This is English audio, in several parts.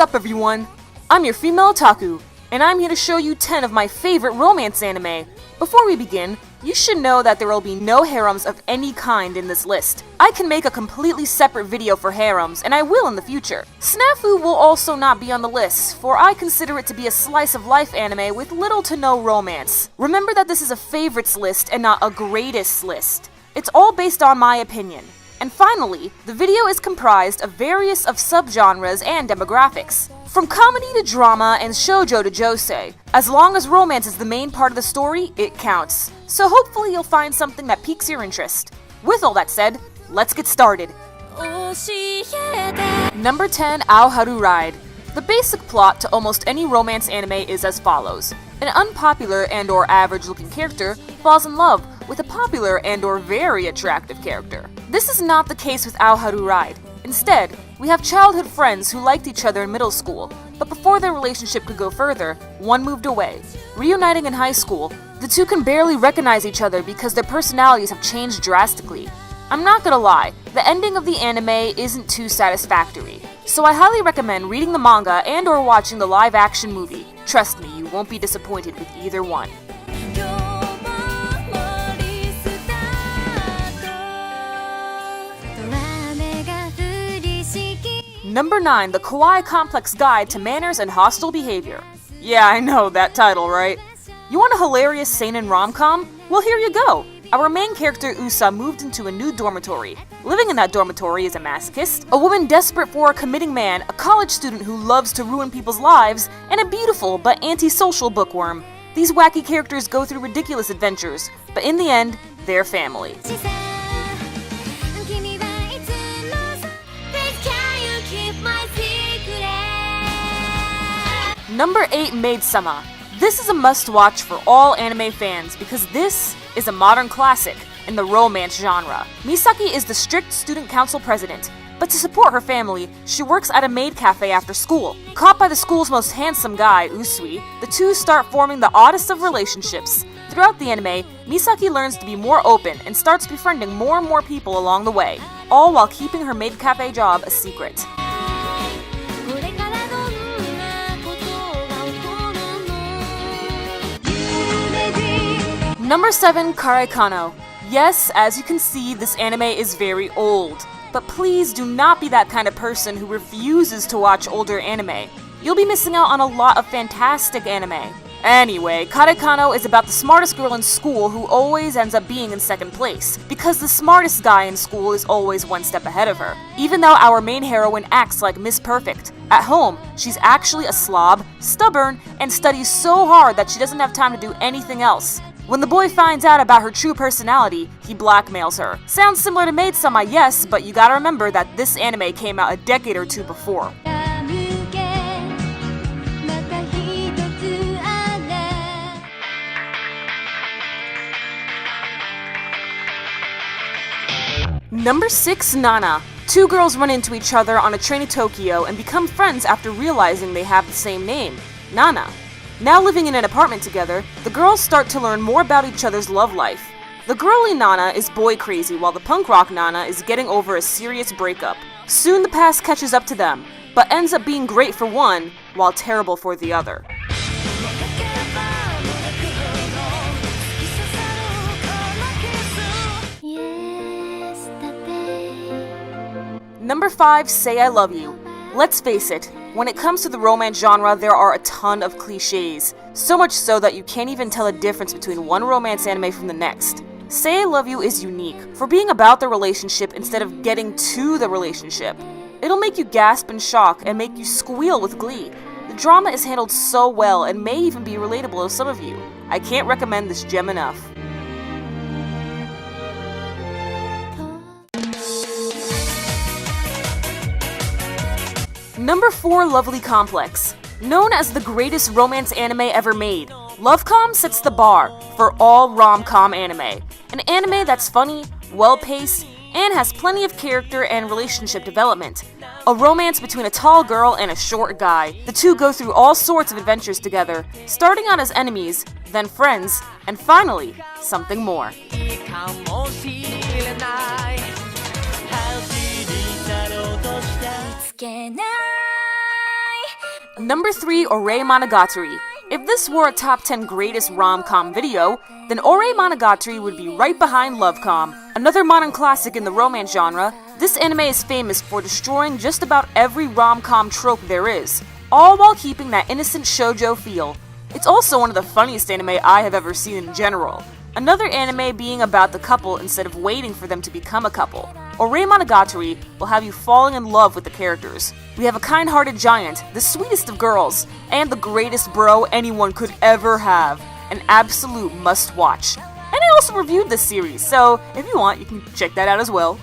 up, everyone? I'm your female otaku, and I'm here to show you 10 of my favorite romance anime. Before we begin, you should know that there will be no harems of any kind in this list. I can make a completely separate video for harems, and I will in the future. Snafu will also not be on the list, for I consider it to be a slice of life anime with little to no romance. Remember that this is a favorites list and not a greatest list. It's all based on my opinion. And finally, the video is comprised of various subgenres and demographics. From comedy to drama and shoujo to josei. As long as romance is the main part of the story, it counts. So hopefully you'll find something that piques your interest. With all that said, let's get started. Number 10, Aoharu Ride. The basic plot to almost any romance anime is as follows. An unpopular and/or average-looking character falls in love with a popular and/or very attractive character. This is not the case with Aoharu Ride. Instead, we have childhood friends who liked each other in middle school, but before their relationship could go further, one moved away. Reuniting in high school, the two can barely recognize each other because their personalities have changed drastically. I'm not gonna lie, the ending of the anime isn't too satisfactory, so I highly recommend reading the manga and/or watching the live-action movie. Trust me, you won't be disappointed with either one. Number 9, The Kawaii Complex Guide to Manners and Hostile Behavior. Yeah, I know, that title, right? You want a hilarious seinen rom-com? Well, here you go! Our main character, Usa, moved into a new dormitory. Living in that dormitory is a masochist, a woman desperate for a committing man, a college student who loves to ruin people's lives, and a beautiful but antisocial bookworm. These wacky characters go through ridiculous adventures, but in the end, they're family. Number 8, Maid-sama. This is a must-watch for all anime fans because this is a modern classic in the romance genre. Misaki is the strict student council president, but to support her family, she works at a maid cafe after school. Caught by the school's most handsome guy, Usui, the two start forming the oddest of relationships. Throughout the anime, Misaki learns to be more open and starts befriending more and more people along the way, all while keeping her maid cafe job a secret. Number 7, Karekano. Yes, as you can see, this anime is very old. But please do not be that kind of person who refuses to watch older anime. You'll be missing out on a lot of fantastic anime. Anyway, Karekano is about the smartest girl in school who always ends up being in second place, because the smartest guy in school is always one step ahead of her. Even though our main heroine acts like Miss Perfect, at home, she's actually a slob, stubborn, and studies so hard that she doesn't have time to do anything else. When the boy finds out about her true personality, he blackmails her. Sounds similar to Maid-sama, yes, but you gotta remember that this anime came out a decade or two before. Number 6, Nana. Two girls run into each other on a train to Tokyo and become friends after realizing they have the same name, Nana. Now living in an apartment together, the girls start to learn more about each other's love life. The girly Nana is boy crazy while the punk rock Nana is getting over a serious breakup. Soon the past catches up to them, but ends up being great for one, while terrible for the other. Number 5, Say I Love You. Let's face it, when it comes to the romance genre, there are a ton of cliches. So much so that you can't even tell the difference between one romance anime from the next. Say I Love You is unique for being about the relationship instead of getting to the relationship. It'll make you gasp in shock and make you squeal with glee. The drama is handled so well and may even be relatable to some of you. I can't recommend this gem enough. Number 4, Lovely Complex. Known as the greatest romance anime ever made, Lovecom sets the bar for all rom-com anime. An anime that's funny, well-paced, and has plenty of character and relationship development. A romance between a tall girl and a short guy. The two go through all sorts of adventures together, starting out as enemies, then friends, and finally, something more. Number 3, Ore Monogatari. If this were a top 10 greatest rom-com video, then Ore Monogatari would be right behind Lovecom. Another modern classic in the romance genre, this anime is famous for destroying just about every rom-com trope there is, all while keeping that innocent shoujo feel. It's also one of the funniest anime I have ever seen in general. Another anime being about the couple instead of waiting for them to become a couple. Ore Monogatari will have you falling in love with the characters. We have a kind-hearted giant, the sweetest of girls, and the greatest bro anyone could ever have. An absolute must-watch. And I also reviewed this series, so if you want, you can check that out as well.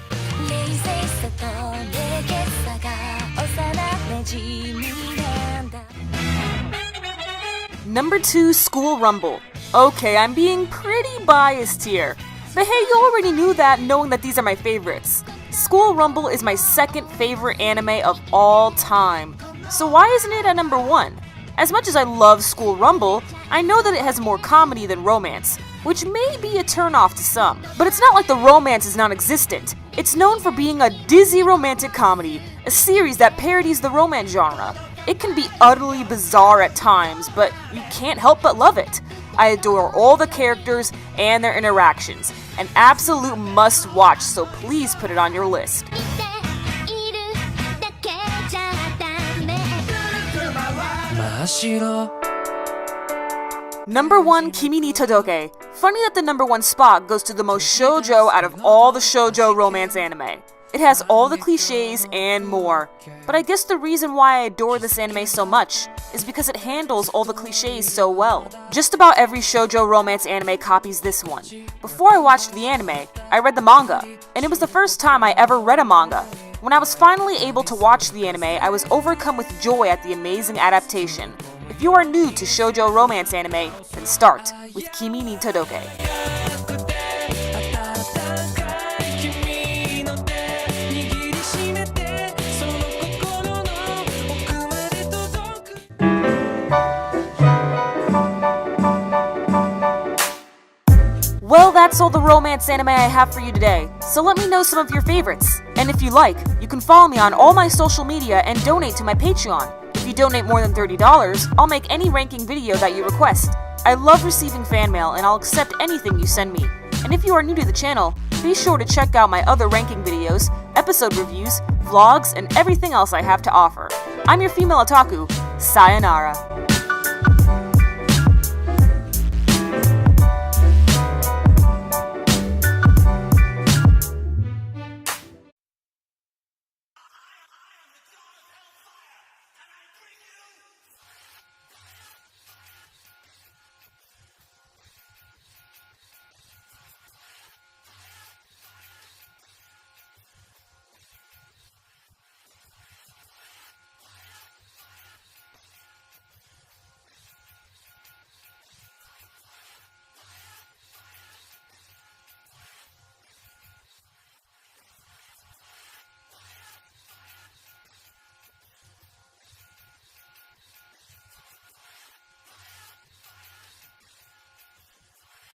Number 2, School Rumble. Okay, I'm being pretty biased here. But hey, you already knew that knowing that these are my favorites. School Rumble is my second favorite anime of all time. So why isn't it at number 1? As much as I love School Rumble, I know that it has more comedy than romance, which may be a turnoff to some. But it's not like the romance is non-existent. It's known for being a dizzy romantic comedy, a series that parodies the romance genre. It can be utterly bizarre at times, but you can't help but love it. I adore all the characters and their interactions. An absolute must-watch, so please put it on your list. Number 1, Kimi ni Todoke. Funny that the number 1 spot goes to the most shoujo out of all the shoujo romance anime. It has all the cliches and more. But I guess the reason why I adore this anime so much is because it handles all the cliches so well. Just about every shoujo romance anime copies this one. Before I watched the anime, I read the manga, and it was the first time I ever read a manga. When I was finally able to watch the anime, I was overcome with joy at the amazing adaptation. If you are new to shoujo romance anime, then start with Kimi ni Todoke. Well, that's all the romance anime I have for you today, so let me know some of your favorites. And if you like, you can follow me on all my social media and donate to my Patreon. If you donate more than $30, I'll make any ranking video that you request. I love receiving fan mail and I'll accept anything you send me. And if you are new to the channel, be sure to check out my other ranking videos, episode reviews, vlogs, and everything else I have to offer. I'm your female otaku. Sayonara.